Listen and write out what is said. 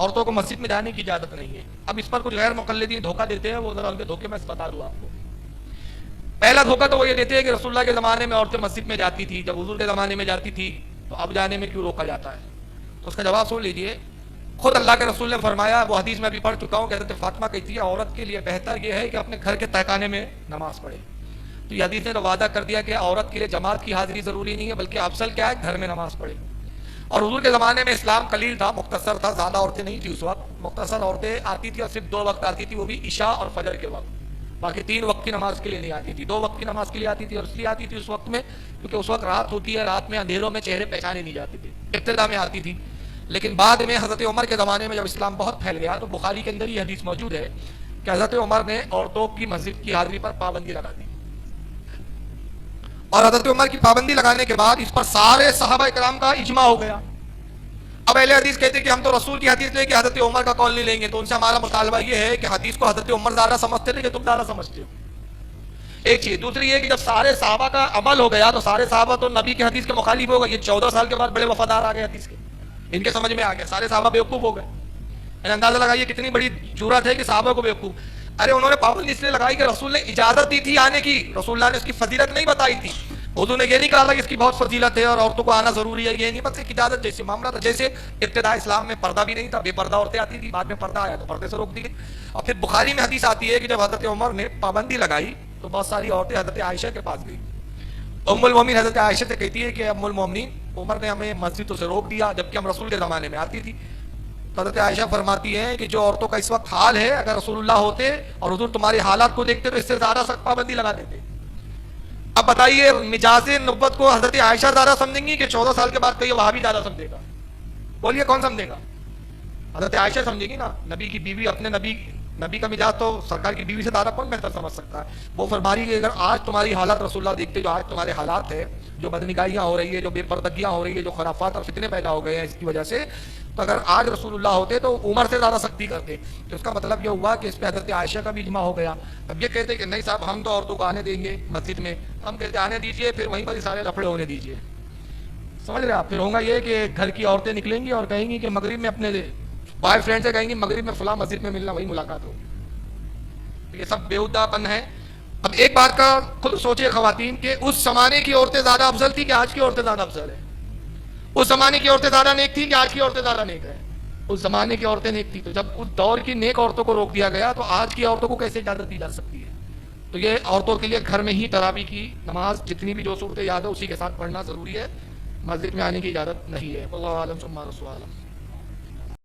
عورتوں کو مسجد میں جانے کی اجازت نہیں ہے۔ اب اس پر کچھ غیر مقلدین دھوکہ دیتے ہیں، وہ ذرا ان کے دھوکے میں بتا دوں آپ کو۔ پہلا دھوکہ تو وہ یہ دیتے ہیں کہ رسول اللہ کے زمانے میں عورتیں مسجد میں جاتی تھی، جب حضور کے زمانے میں جاتی تھی تو اب جانے میں کیوں روکا جاتا ہے؟ تو اس کا جواب سن لیجئے۔ خود اللہ کے رسول نے فرمایا، وہ حدیث میں ابھی پڑھ چکا ہوں کہ حضرت فاطمہ کہتی ہے عورت کے لیے بہتر یہ ہے کہ اپنے گھر کے تہخانے میں نماز پڑھے۔ تو یہ حدیث نے تو وعدہ کر دیا کہ عورت کے لیے جماعت کی حاضری ضروری نہیں ہے، بلکہ افضل کیا ہے، گھر میں نماز پڑھے۔ اور حضور کے زمانے میں اسلام قلیل تھا، مختصر تھا، زیادہ عورتیں نہیں تھیں اس وقت، مختصر عورتیں آتی تھی اور صرف 2 وقت آتی تھی، وہ بھی عشاء اور فجر کے وقت، باقی 3 وقت کی نماز کے لیے نہیں آتی تھی۔ 2 وقت کی نماز کے لیے آتی تھی، اور اس لیے آتی تھی اس وقت میں کیونکہ اس وقت رات ہوتی ہے، رات میں اندھیروں میں چہرے پہچانے نہیں جاتے تھے، ابتدا میں آتی تھی۔ لیکن بعد میں حضرت عمر کے زمانے میں جب اسلام بہت پھیل گیا تو بخاری کے اندر یہ حدیث موجود ہے کہ حضرت عمر نے عورتوں کی مسجد کی حاضری پر پابندی لگا دی، اور حضرت عمر کی پابندی لگانے کے بعد اس پر سارے صحابہ کرام کا اجماع ہو گیا۔ اب اہل حدیث کہتے ہیں کہ ہم تو رسول کی حدیث لے کے حضرت عمر کا قول نہیں لیں گے، تو ان سے ہمارا مطالبہ یہ ہے کہ حدیث کو حضرت عمر زیادہ سمجھتے تھے کہ تم زیادہ سمجھتے ہو، ایک چیز۔ دوسری یہ کہ جب سارے صحابہ کا عمل ہو گیا تو سارے صحابہ تو نبی کی حدیث کے مخالف ہو گئے۔ یہ 14 سال کے بعد بڑے وفادار آ گئے حدیث کے، ان کے سمجھ میں آ گیا، سارے صحابہ بیوقوف ہو گئے۔ یعنی اندازہ لگائیے کتنی بڑی جرأت ہے کہ صحابہ کو بیوقوف۔ ارے انہوں نے پابندی اس لیے لگائی کہ رسول نے اجازت دی تھی آنے کی، رسول اللہ نے اس کی فضیلت نہیں بتائی تھی، حضور نے یہ نہیں کہا تھا کہ اس کی بہت فضیلت ہے اور عورتوں کو آنا ضروری ہے، یہ نہیں، بس ایک اجازت جیسے معاملہ تھا۔ جیسے ابتدا اسلام میں پردہ بھی نہیں تھا، بے پردہ عورتیں آتی تھی، بعد میں پردہ آیا تو پردے سے روک دی گئی۔ اور پھر بخاری میں حدیث آتی ہے کہ جب حضرت عمر نے پابندی لگائی تو بہت ساری عورتیں حضرت عائشہ کے پاس گئی۔ ام المومنین حضرت عائشہ سے کہتی ہے کہ ام المومنین، عمر نے ہمیں مسجدوں سے روک دیا جبکہ ہم رسول کے زمانے میں آتی تھی۔ تو حضرت عائشہ فرماتی ہیں کہ جو عورتوں کا اس وقت حال ہے، اگر رسول اللہ ہوتے اور حضور تمہارے حالات کو دیکھتے تو اس سے زیادہ سخت پابندی لگا دیتے۔ اب بتائیے مجاز نبوت کو حضرت عائشہ زیادہ سمجھیں گی کہ 14 سال کے بعد کوئی وہابی زیادہ سمجھے گا؟ بولیے کون سمجھے گا؟ حضرت عائشہ سمجھے گی نا، نبی کی بیوی، اپنے نبی کا مزاج تو سرکار کی بیوی سے زیادہ کون بہتر سمجھ سکتا ہے؟ وہ فرما رہی ہے کہ اگر آج تمہاری حالات رسول اللہ دیکھتے، جو آج تمہارے حالات ہے، جو بدنگاہیاں ہو رہی ہے، جو بے پردگیاں ہو رہی ہے، جو خرافات اور فتنے پیدا ہو گئے ہیں اس کی وجہ سے، تو اگر آج رسول اللہ ہوتے تو عمر سے زیادہ سختی کرتے۔ تو اس کا مطلب یہ ہوا کہ اس پہ حضرت عائشہ کا بھی اجماع ہو گیا۔ اب یہ کہتے کہ نہیں صاحب ہم تو عورتوں کو آنے دیں گے مسجد میں، ہم کہتے آنے دیجئے، پھر وہیں پر ہی سارے لفڑے ہونے دیجئے۔ سمجھ رہے آپ؟ پھر ہوگا یہ کہ گھر کی عورتیں نکلیں گی اور کہیں گی کہ مغرب میں اپنے بوائے فرینڈ سے کہیں گی مغرب میں فلاں مسجد میں ملنا، وہی ملاقات ہوگی۔ یہ سب بیہودہ پن ہے۔ اب ایک بات کا خود سوچے خواتین کہ اس زمانے کی عورتیں زیادہ افضل تھی کہ آج کی عورتیں زیادہ افضل ہیں؟ اس زمانے کی عورتیں زیادہ نیک تھی کہ آج کی عورتیں زیادہ نیک ہیں؟ اس زمانے کی عورتیں نیک تھی، تو جب اس دور کی نیک عورتوں کو روک دیا گیا تو آج کی عورتوں کو کیسے اجازت دی جا سکتی ہے؟ تو یہ عورتوں کے لیے گھر میں ہی تراویح کی نماز جتنی بھی جو صورتیں یاد ہے اسی کے ساتھ پڑھنا ضروری ہے، مسجد میں آنے کی اجازت نہیں ہے۔ واللہ اعلم ثم رسول اعلم۔